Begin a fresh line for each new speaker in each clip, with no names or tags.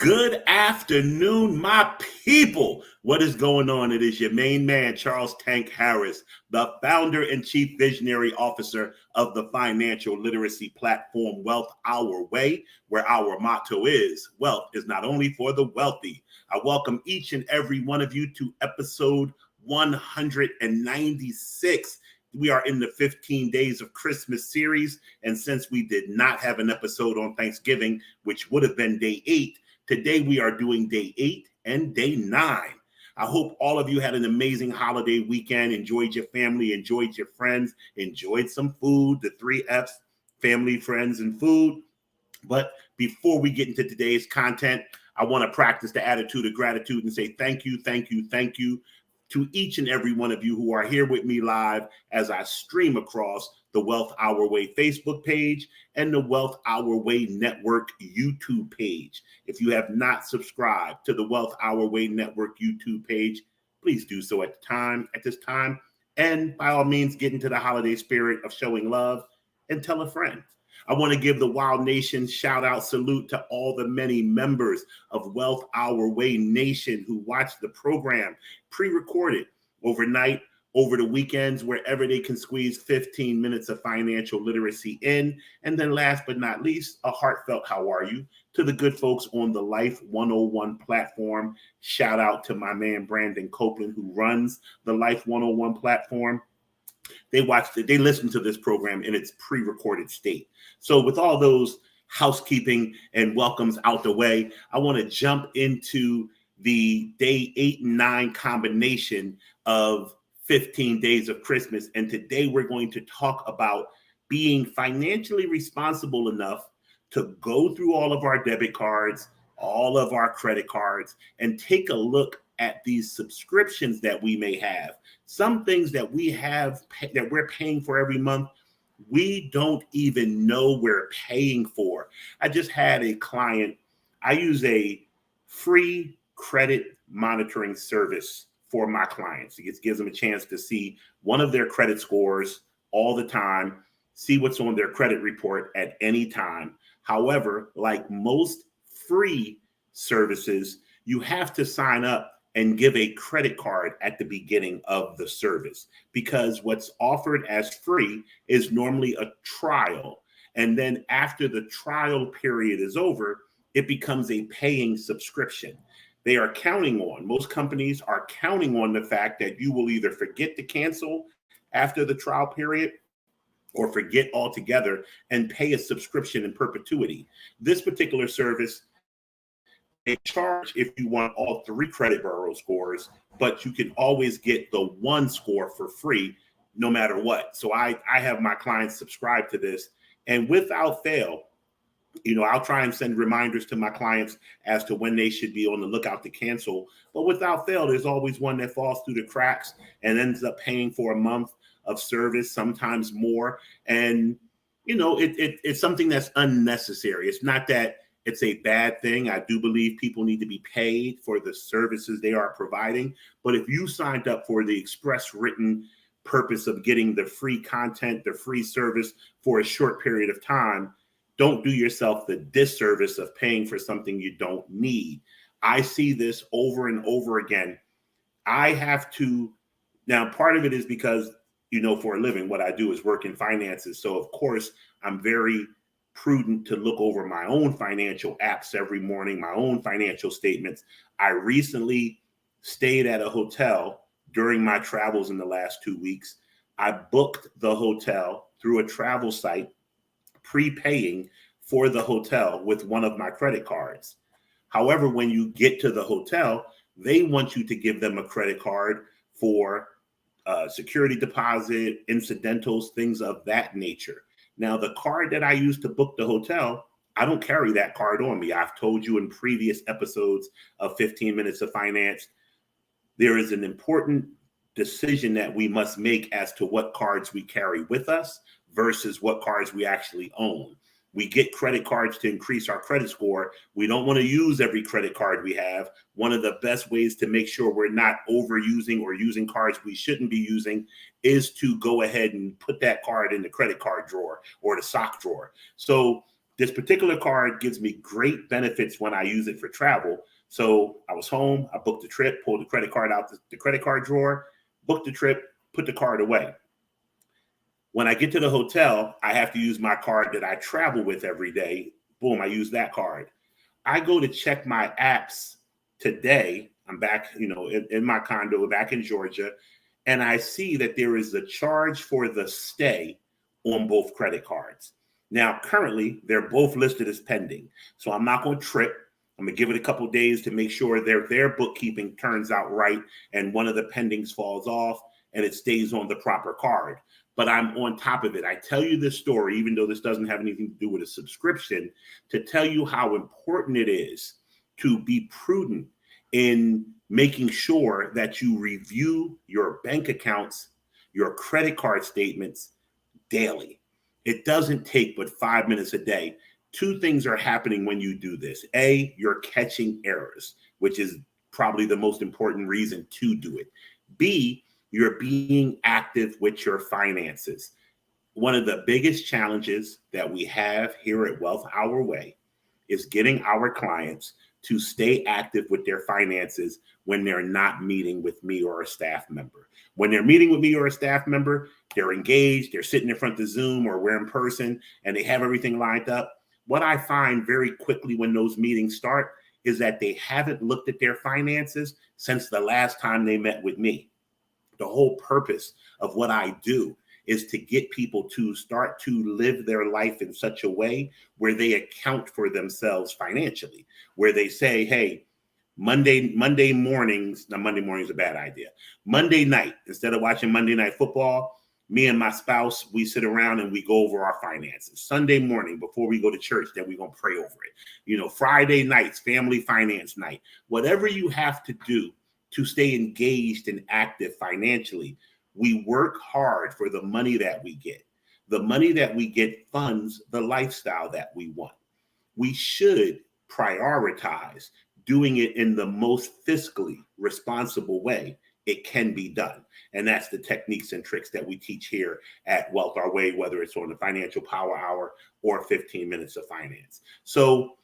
Good afternoon, my people. What is going on? It is your main man, Charles Tank Harris, the founder and chief visionary officer of the financial literacy platform Wealth Our Way, where our motto is wealth is not only for the wealthy. I welcome each and every one of you to episode 196. We are in the 15 Days of Christmas series. And since we did not have an episode on Thanksgiving, which would have been day 8, today we are doing day 8 and day 9. I hope all of you had an amazing holiday weekend, enjoyed your family, enjoyed your friends, enjoyed some food, the 3 F's, family, friends, and food. But before we get into today's content, I want to practice the attitude of gratitude and say thank you to each and every one of you who are here with me live as I stream across the Wealth Our Way Facebook page and the Wealth Our Way Network YouTube page. If you have not subscribed to the Wealth Our Way Network YouTube page, please do so at this time. And by all means, get into the holiday spirit of showing love and tell a friend. I want to give the Wild Nation shout out salute to all the many members of Wealth Our Way Nation who watch the program pre-recorded overnight, over the weekends, wherever they can squeeze 15 minutes of financial literacy in. And then last but not least, a heartfelt how are you to the good folks on the Life 101 platform. Shout out to my man, Brandon Copeland, who runs the Life 101 platform. They listen to this program in its pre-recorded state. So with all those housekeeping and welcomes out the way, I want to jump into the day 8 and 9 combination of 15 Days of Christmas. And today we're going to talk about being financially responsible enough to go through all of our debit cards, all of our credit cards, and take a look at these subscriptions that we may have. Some things that we have that we're paying for every month, we don't even know we're paying for. I just had a client. I use a free credit monitoring service for my clients. It gives them a chance to see one of their credit scores all the time, see what's on their credit report at any time. However, like most free services, you have to sign up and give a credit card at the beginning of the service, because what's offered as free is normally a trial. And then after the trial period is over, it becomes a paying subscription. Most companies are counting on the fact that you will either forget to cancel after the trial period or forget altogether and pay a subscription in perpetuity. This particular service, they charge if you want all 3 credit bureau scores, but you can always get the 1 score for free no matter what. So I have my clients subscribe to this, and without fail, I'll try and send reminders to my clients as to when they should be on the lookout to cancel. But without fail, there's always one that falls through the cracks and ends up paying for a month of service, sometimes more. And, it's something that's unnecessary. It's not that it's a bad thing. I do believe people need to be paid for the services they are providing. But if you signed up for the express written purpose of getting the free content, the free service for a short period of time, don't do yourself the disservice of paying for something you don't need. I see this over and over again. Now part of it is because, for a living, what I do is work in finances. So of course, I'm very prudent to look over my own financial apps every morning, my own financial statements. I recently stayed at a hotel during my travels in the last 2 weeks. I booked the hotel through a travel site, prepaying for the hotel with one of my credit cards. However, when you get to the hotel, they want you to give them a credit card for security deposit, incidentals, things of that nature. Now, the card that I used to book the hotel, I don't carry that card on me. I've told you in previous episodes of 15 Minutes of Finance, there is an important decision that we must make as to what cards we carry with us versus what cards we actually own. We get credit cards to increase our credit score. We don't want to use every credit card we have. One of the best ways to make sure we're not overusing or using cards we shouldn't be using is to go ahead and put that card in the credit card drawer or the sock drawer. So This particular card gives me great benefits when I use it for travel. So I was home, I booked the trip, pulled the credit card out the credit card drawer, booked the trip, put the card away. When I get to the hotel, I have to use my card that I travel with every day. Boom, I use that card. I go to check my apps today. I'm back, in my condo back in Georgia, and I see that there is a charge for the stay on both credit cards. Now, currently, they're both listed as pending. So I'm not going to trip. I'm going to give it a couple of days to make sure their bookkeeping turns out right and one of the pendings falls off and it stays on the proper card. But I'm on top of it. I tell you this story, even though this doesn't have anything to do with a subscription, to tell you how important it is to be prudent in making sure that you review your bank accounts, your credit card statements daily. It doesn't take but 5 minutes a day. Two things are happening when you do this. A, you're catching errors, which is probably the most important reason to do it. B, you're being active with your finances. One of the biggest challenges that we have here at Wealth Our Way is getting our clients to stay active with their finances when they're not meeting with me or a staff member. When they're meeting with me or a staff member, they're engaged, they're sitting in front of Zoom or we're in person and they have everything lined up. What I find very quickly when those meetings start is that they haven't looked at their finances since the last time they met with me. The whole purpose of what I do is to get people to start to live their life in such a way where they account for themselves financially, where they say, hey, Monday mornings, now Monday morning is a bad idea. Monday night, instead of watching Monday Night Football, me and my spouse, we sit around and we go over our finances. Sunday morning, before we go to church, then we're going to pray over it. Friday nights, family finance night, whatever you have to do to stay engaged and active financially. We work hard for the money that we get. The money that we get funds the lifestyle that we want. We should prioritize doing it in the most fiscally responsible way it can be done. And that's the techniques and tricks that we teach here at Wealth Our Way, whether it's on the Financial Power Hour or 15 Minutes of Finance. So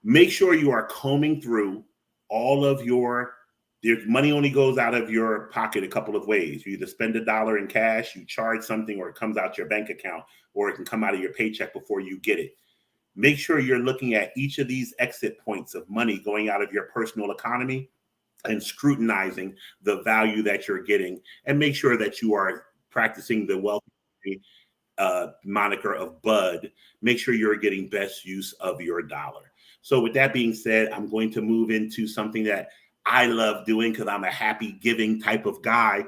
make sure you are combing through all of your money only goes out of your pocket a couple of ways. You either spend $1 in cash, you charge something, or it comes out your bank account, or it can come out of your paycheck before you get it. Make sure you're looking at each of these exit points of money going out of your personal economy and scrutinizing the value that you're getting, and make sure that you are practicing the wealth moniker of Bud. Make sure you're getting best use of your dollar. So with that being said, I'm going to move into something that I love doing because I'm a happy giving type of guy.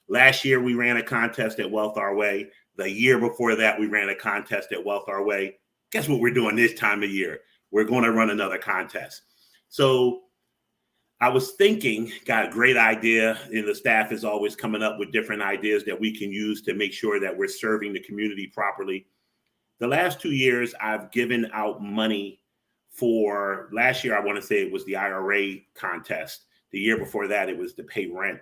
Last year, we ran a contest at Wealth Our Way. The year before that, we ran a contest at Wealth Our Way. Guess what we're doing this time of year? We're going to run another contest. So I was thinking, got a great idea, and the staff is always coming up with different ideas that we can use to make sure that we're serving the community properly. The last 2 years, I've given out money for, last year, I want to say it was the IRA contest. The year before that, it was to pay rent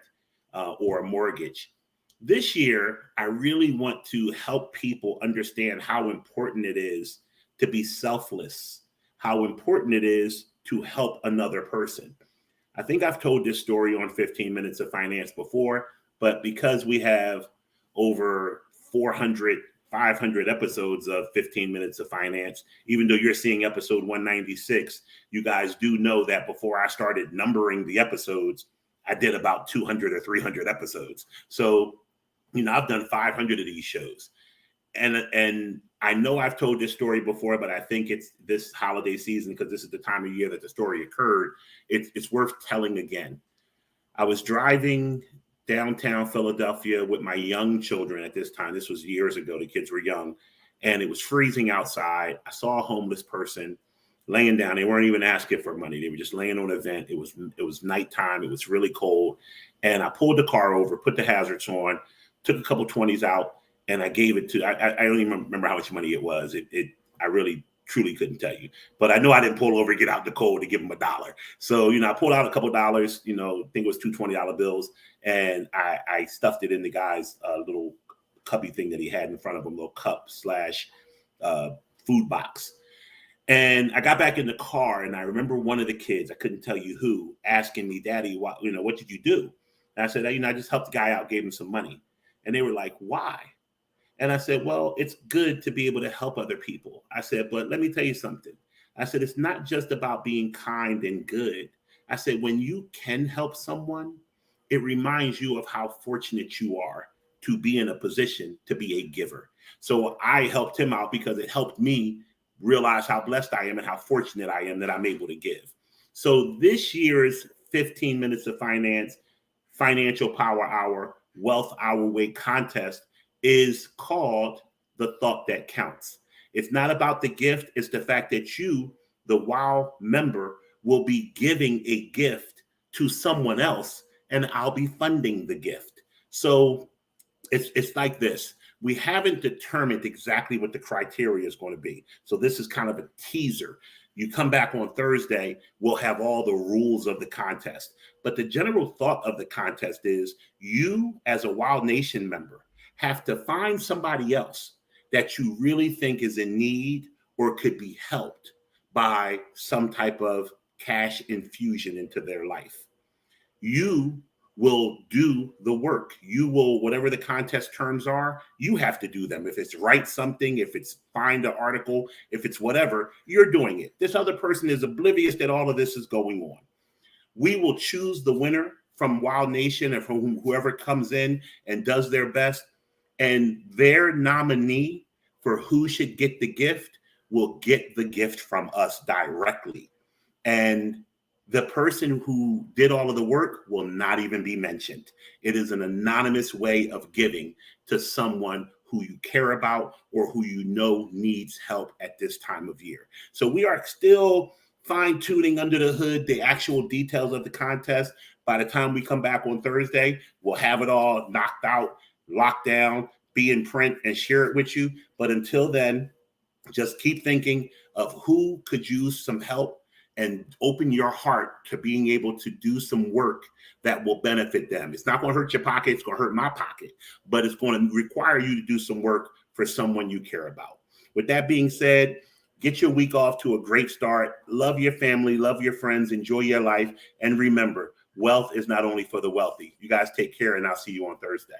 or a mortgage. This year, I really want to help people understand how important it is to be selfless, how important it is to help another person. I think I've told this story on 15 Minutes of Finance before, but because we have over 400, 500 episodes of 15 Minutes of Finance, even though you're seeing episode 196, you guys do know that before I started numbering the episodes, I did about 200 or 300 episodes. So, I've done 500 of these shows. And I know I've told this story before, but I think it's this holiday season, because this is the time of year that the story occurred. It's worth telling again. I was driving downtown Philadelphia with my young children at this time. This was years ago. The kids were young, and it was freezing outside. I saw a homeless person laying down. They weren't even asking for money. They were just laying on a vent. It was nighttime. It was really cold. And I pulled the car over, put the hazards on, took a couple 20s out, and I gave it to, I don't even remember how much money it was. I really truly couldn't tell you, but I know I didn't pull over and get out the cold to give him $1. So, I pulled out a couple dollars, I think it was two $20 bills. And I stuffed it in the guy's little cubby thing that he had in front of him, little cup / food box. And I got back in the car, and I remember one of the kids, I couldn't tell you who, asking me, "Daddy, what did you do?" And I said, I just helped the guy out, gave him some money. And they were like, "Why?" And I said, "Well, it's good to be able to help other people." I said, "But let me tell you something." I said, "It's not just about being kind and good." I said, "When you can help someone, it reminds you of how fortunate you are to be in a position to be a giver." So I helped him out because it helped me realize how blessed I am and how fortunate I am that I'm able to give. So this year's 15 Minutes of Finance Financial Power Hour Wealth Hour Way contest is called The Thought That Counts. It's not about the gift, it's the fact that you, the WOW member, will be giving a gift to someone else, and I'll be funding the gift. So it's like this. We haven't determined exactly what the criteria is going to be. So this is kind of a teaser. You come back on Thursday, we'll have all the rules of the contest. But the general thought of the contest is you, as a Wild Nation member, have to find somebody else that you really think is in need or could be helped by some type of cash infusion into their life. You will do the work. You will, whatever the contest terms are, you have to do them. If it's write something, if it's find an article, if it's whatever, you're doing it. This other person is oblivious that all of this is going on. We will choose the winner from Wild Nation and from whoever comes in and does their best. And their nominee for who should get the gift will get the gift from us directly. And the person who did all of the work will not even be mentioned. It is an anonymous way of giving to someone who you care about or who you know needs help at this time of year. So we are still fine-tuning under the hood the actual details of the contest. By the time we come back on Thursday, we'll have it all knocked out, locked down, be in print, and share it with you. But until then, just keep thinking of who could use some help and open your heart to being able to do some work that will benefit them. It's not going to hurt your pocket. It's going to hurt my pocket, but it's going to require you to do some work for someone you care about. With that being said, get your week off to a great start. Love your family, love your friends, enjoy your life. And remember, wealth is not only for the wealthy. You guys take care, and I'll see you on Thursday.